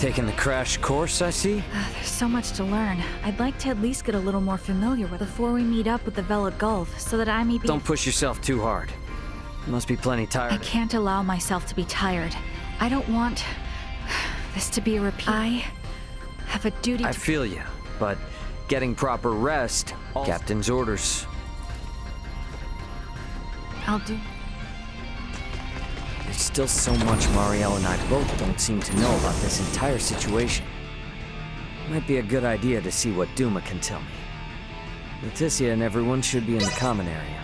Taking the crash course, I see? There's so much to learn. I'd like to at least get a little more familiar with before we meet up with the Vela Gulf, so that I may be— Don't push yourself too hard. You must be plenty tired. I can't allow myself to be tired. I don't want this to be a repeat. I have a duty to— I feel you, but getting proper rest— Captain's orders. I'll do— There's still so much Marielle and I both don't seem to know about this entire situation. Might be a good idea to see what Duma can tell me. Leticia and everyone should be in the common area.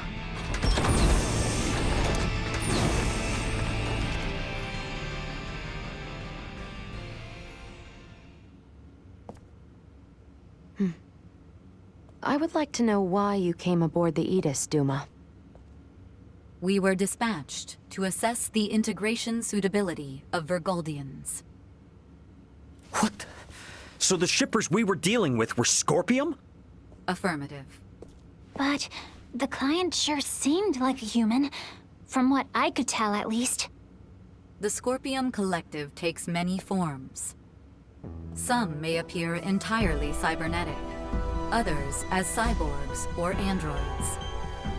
I would like to know why you came aboard the Aegis, Duma. We were dispatched to assess the integration suitability of Vergoldians. What? So the shippers we were dealing with were Scorpium? Affirmative. But the client sure seemed like a human, from what I could tell at least. The Scorpium Collective takes many forms. Some may appear entirely cybernetic, others as cyborgs or androids.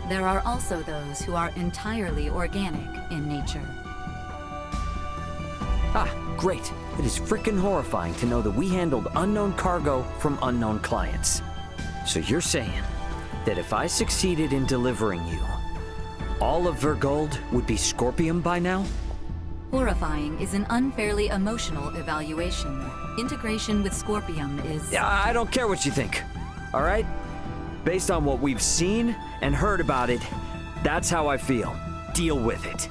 There are also those who are entirely organic in nature. Ah, great. It is frickin' horrifying to know that we handled unknown cargo from unknown clients. So you're saying that if I succeeded in delivering you, all of Vergold would be Scorpium by now? Horrifying is an unfairly emotional evaluation. Integration with Scorpium is— Yeah, I don't care what you think, all right? Based on what we've seen and heard about it, that's how I feel. Deal with it.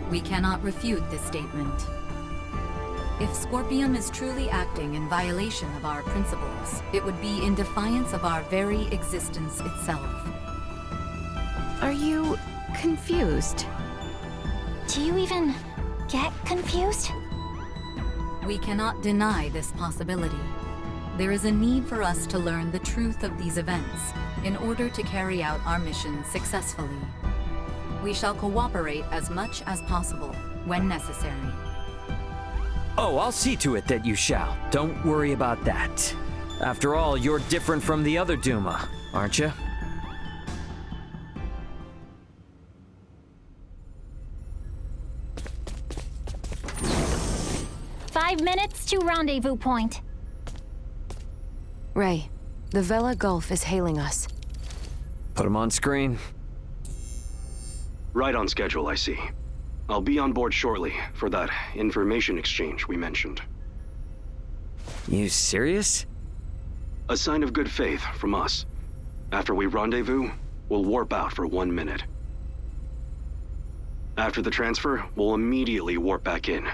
We cannot refute this statement. If Scorpium is truly acting in violation of our principles, it would be in defiance of our very existence itself. Are you confused? Do you even get confused? We cannot deny this possibility. There is a need for us to learn the truth of these events in order to carry out our mission successfully. We shall cooperate as much as possible when necessary. Oh, I'll see to it that you shall. Don't worry about that. After all, you're different from the other Duma, aren't you? "5 minutes to rendezvous point." Ray, the Vela Gulf is hailing us. Put him on screen. Right on schedule, I see. I'll be on board shortly for that information exchange we mentioned. You serious? A sign of good faith from us. After we rendezvous, we'll warp out for 1 minute. After the transfer, we'll immediately warp back in.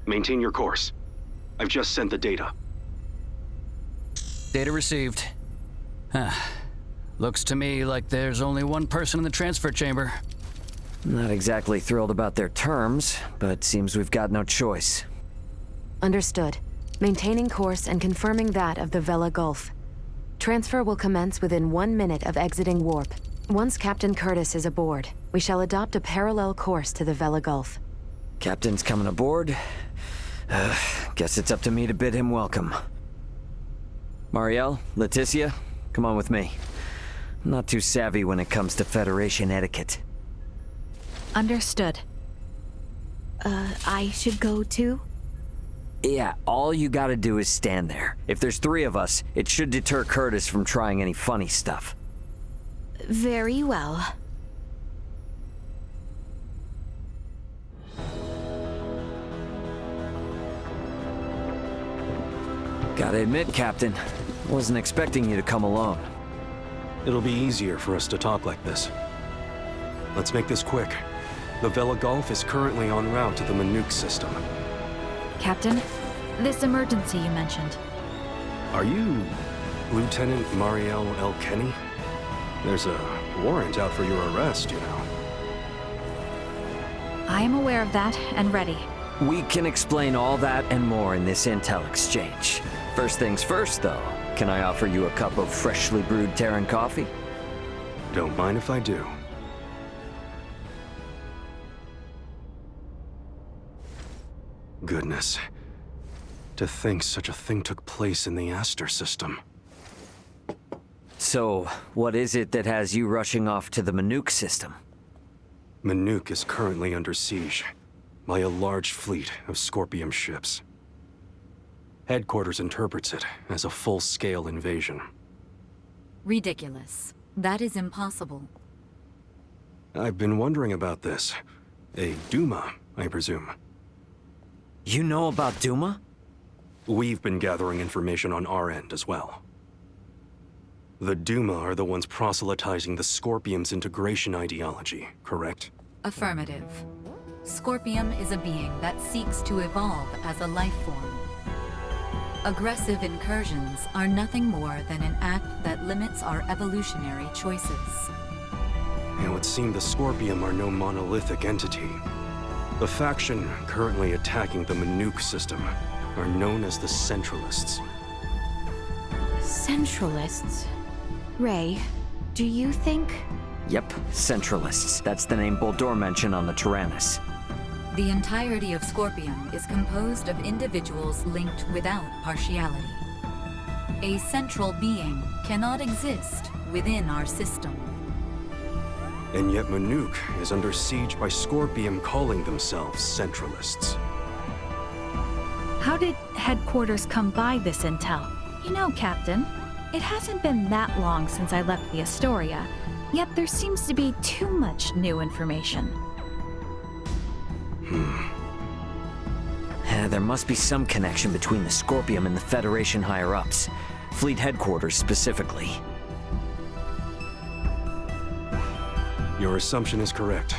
Maintain your course. I've just sent the data. Data received. Huh. Looks to me like there's only one person in the transfer chamber. Not exactly thrilled about their terms, but seems we've got no choice. Understood. Maintaining course and confirming that of the Vela Gulf. Transfer will commence within 1 minute of exiting warp. Once Captain Curtis is aboard, we shall adopt a parallel course to the Vela Gulf. Captain's coming aboard. Guess it's up to me to bid him welcome. Marielle, Leticia, come on with me. I'm not too savvy when it comes to Federation etiquette. Understood. I should go too? Yeah, all you gotta do is stand there. If there's 3 of us, it should deter Curtis from trying any funny stuff. Very well. Gotta admit, Captain, I wasn't expecting you to come alone. It'll be easier for us to talk like this. Let's make this quick. The Vela Gulf is currently en route to the Manuk system. Captain, this emergency you mentioned. Are you Lieutenant Marielle L. Kenny? There's a warrant out for your arrest, you know. I am aware of that and ready. We can explain all that and more in this intel exchange. First things first, though. Can I offer you a cup of freshly brewed Terran coffee? Don't mind if I do. Goodness. To think such a thing took place in the Aster system. So, what is it that has you rushing off to the Manuk system? Manuk is currently under siege by a large fleet of Scorpium ships. Headquarters interprets it as a full-scale invasion. Ridiculous. That is impossible. I've been wondering about this. A Duma, I presume. You know about Duma? We've been gathering information on our end as well. The Duma are the ones proselytizing the Scorpium's integration ideology, correct? Affirmative. Scorpium is a being that seeks to evolve as a life form. Aggressive incursions are nothing more than an act that limits our evolutionary choices. It would seem the Scorpium are no monolithic entity. The faction currently attacking the Manuk system are known as the Centralists. Centralists? Ray, do you think... Yep, Centralists. That's the name Boldor mentioned on the Tyrannus. The entirety of Scorpium is composed of individuals linked without partiality. A central being cannot exist within our system. And yet Manuk is under siege by Scorpium calling themselves Centralists. How did headquarters come by this intel? You know, Captain, it hasn't been that long since I left the Astoria, yet there seems to be too much new information. There must be some connection between the Scorpium and the Federation higher-ups. Fleet headquarters specifically. Your assumption is correct.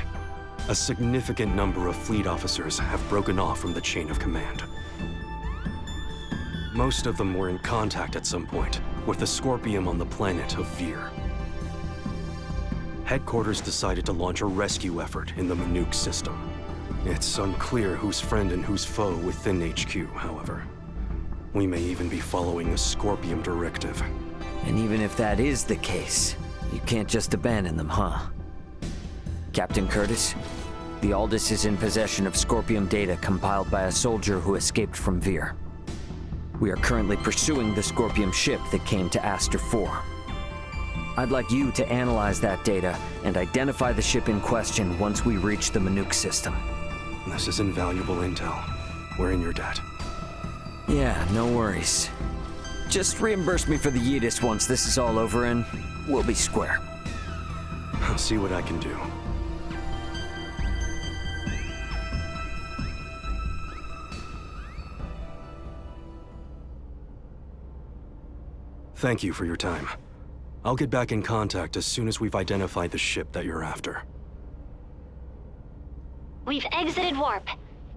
A significant number of fleet officers have broken off from the chain of command. Most of them were in contact at some point with the Scorpium on the planet of Vir. Headquarters decided to launch a rescue effort in the Manuk system. It's unclear who's friend and who's foe within HQ, however. We may even be following a Scorpium directive. And even if that is the case, you can't just abandon them, huh? Captain Curtis, the Aldous is in possession of Scorpium data compiled by a soldier who escaped from Vir. We are currently pursuing the Scorpium ship that came to Aster 4. I'd like you to analyze that data and identify the ship in question once we reach the Manuk system. This is invaluable intel. We're in your debt. Yeah, no worries. Just reimburse me for the Yidis once this is all over and we'll be square. I'll see what I can do. Thank you for your time. I'll get back in contact as soon as we've identified the ship that you're after. We've exited warp.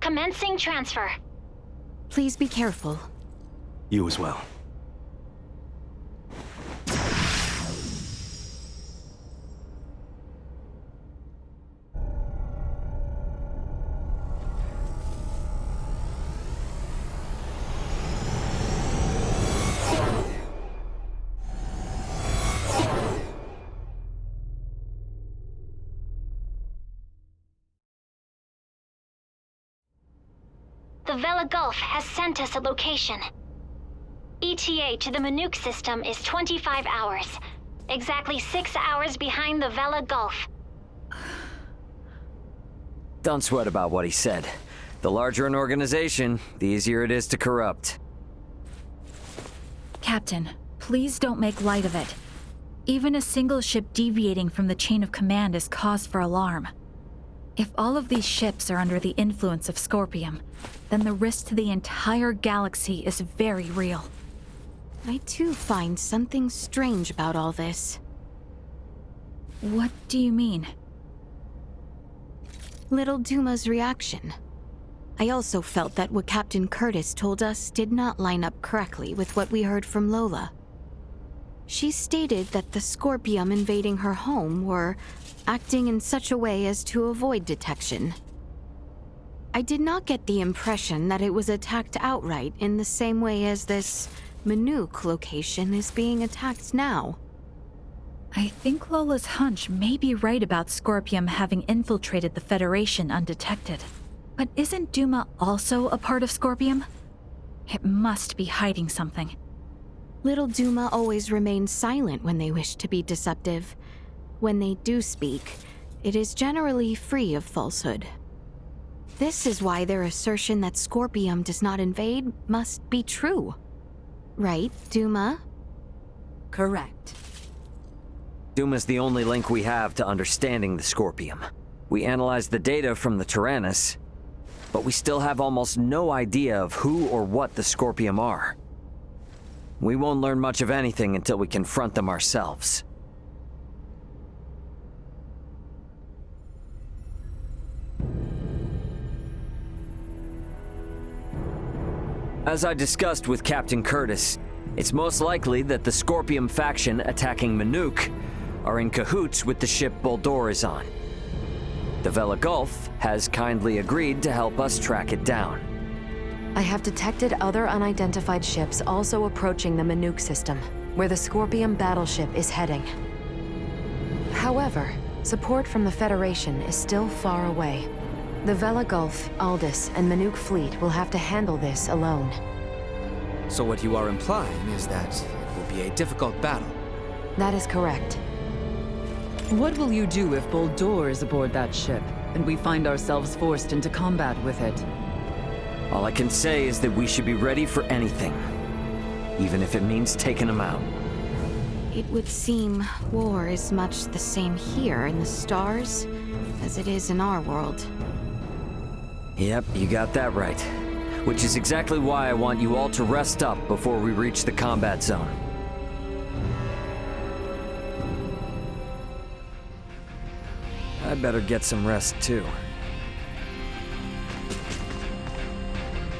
Commencing transfer. Please be careful. You as well. The Vela Gulf has sent us a location. ETA to the Manuk system is 25 hours. Exactly 6 hours behind the Vela Gulf. Don't sweat about what he said. The larger an organization, the easier it is to corrupt. Captain, please don't make light of it. Even a single ship deviating from the chain of command is cause for alarm. If all of these ships are under the influence of Scorpium, then the risk to the entire galaxy is very real. I too find something strange about all this. What do you mean? Little Duma's reaction. I also felt that what Captain Curtis told us did not line up correctly with what we heard from Lola. She stated that the Scorpium invading her home were acting in such a way as to avoid detection. I did not get the impression that it was attacked outright in the same way as this Manuk location is being attacked now. I think Lola's hunch may be right about Scorpium having infiltrated the Federation undetected. But isn't Duma also a part of Scorpium? It must be hiding something. Little Duma always remains silent when they wish to be deceptive. When they do speak, it is generally free of falsehood. This is why their assertion that Scorpium does not invade must be true. Right, Duma? Correct. Duma's the only link we have to understanding the Scorpium. We analyzed the data from the Tyrannus, but we still have almost no idea of who or what the Scorpium are. We won't learn much of anything until we confront them ourselves. As I discussed with Captain Curtis, it's most likely that the Scorpium faction attacking Manuk are in cahoots with the ship Boldor is on. The Vela Gulf has kindly agreed to help us track it down. I have detected other unidentified ships also approaching the Manuk system, where the Scorpium battleship is heading. However, support from the Federation is still far away. The Vela Gulf, Aldous, and Manuk fleet will have to handle this alone. So what you are implying is that it will be a difficult battle. That is correct. What will you do if Boldor is aboard that ship, and we find ourselves forced into combat with it? All I can say is that we should be ready for anything, even if it means taking them out. It would seem war is much the same here in the stars as it is in our world. Yep, you got that right. Which is exactly why I want you all to rest up before we reach the combat zone. I better get some rest too.